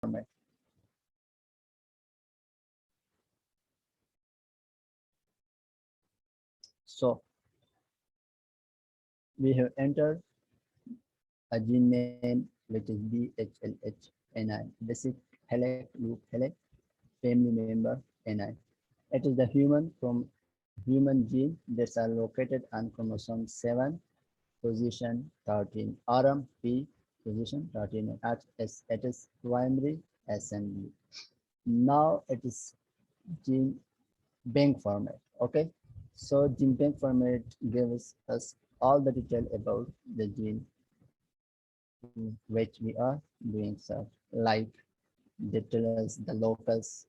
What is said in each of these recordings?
format. So we have entered a gene name which is DHLH-N9, basic helix loop helix, family member N9. It is the human gene that are located on chromosome 7, position 13, RMP position 13, it is primary assembly. Now it is gene bank format. Okay, so gene bank format gives us all the detail about the gene which we are doing search, like they tell us the locus,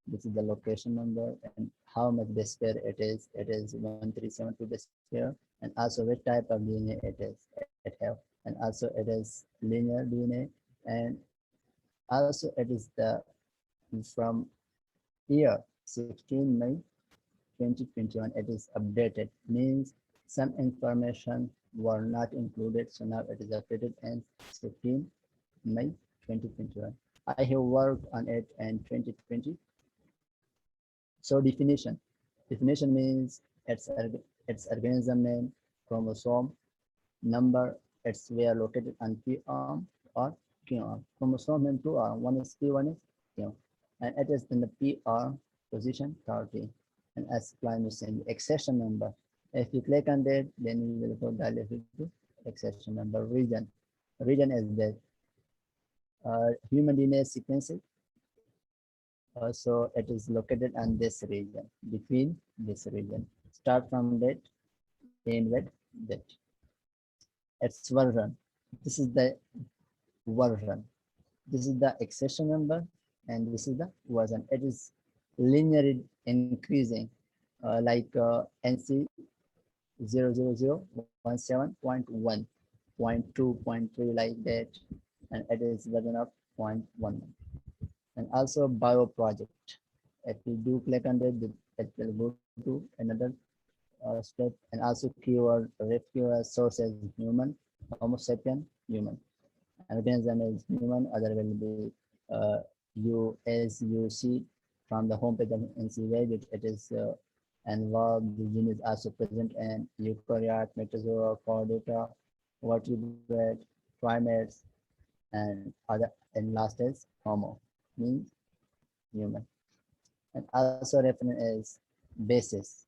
this is the location number, and how much base pair it is. It is 1372 base pair, and also which type of DNA it have, and also it is linear DNA, and also it is the from year 16 May 2021. It is updated, means some information were not included, so now it is updated and 15 May 2021. I have worked on it in 2020. So definition means its organism name, chromosome number, it's where located on P arm or Q arm. Chromosome means two arm, one is P, one is Q, and it is in the P arm position 30. And as explained, the accession number. If you click on that, then you will go directly to accession number. Region is that human DNA sequencing. So it is located on this region, between this region. Start from that, end with that. It's version. This is the version. This is the accession number, and this is the version. It is linearly increasing, like NC 00017.1, 0.2, 0.3, like that, and it is version of 0.1. And also bio project. If you do click on that, it will go to another step. And also keyword, ref keyword, source is human, Homo sapien, human. Organism is human, other will be you as you see from the homepage of NCY, it is involved. The gene is also present in eukaryote, metazoa, chordata, vertebrate, primates, and other. And last is Homo, means human. And also reference is basis.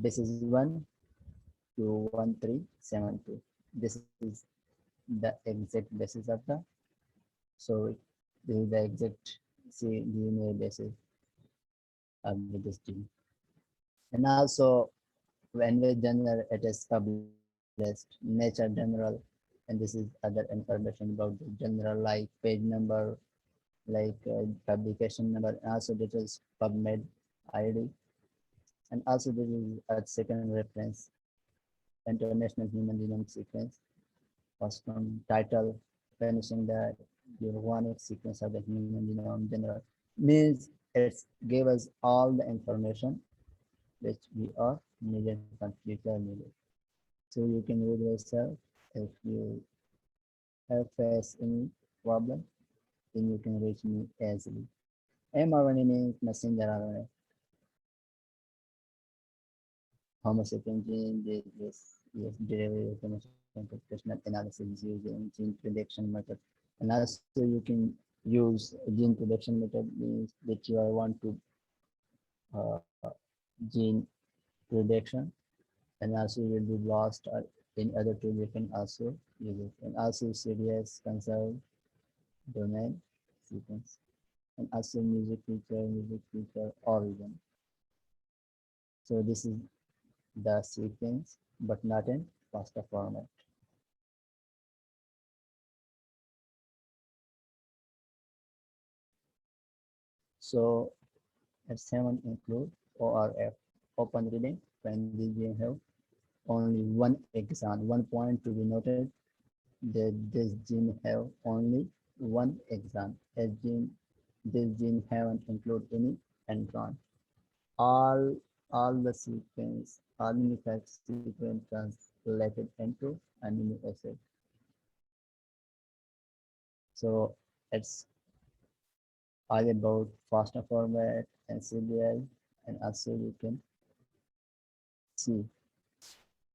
Basis 1 to 1372. This is the exact basis of the. So this is the exact DNA basis of this gene. And also when we general it is published Nature General, and this is other information about the general, like page number, like publication number, and also this is PubMed ID, and also this is a second reference, International Human Genome Sequence, was from title finishing the organic sequence of the human genome general, means it gave us all the information which we are needed for future needed. So you can read yourself. If you have faced any problem, then you can reach me easily. mRNA means messenger RNA. Homo sapien gene, this derivative computational analysis using gene prediction method. And also you can use gene prediction method, means that you want to gene prediction, and also you will be lost or in other tool you can also use it. And also CDS console domain sequence, and also music feature origin. So this is the sequence, but not in FASTA format. So S7 include ORF, open reading, when the gene have only one exon. One point to be noted that this gene have only one exon. This gene haven't include any intron. All the sequence, all nucleic sequence translated into amino acid. So It's all about faster format and CBI, and also you can see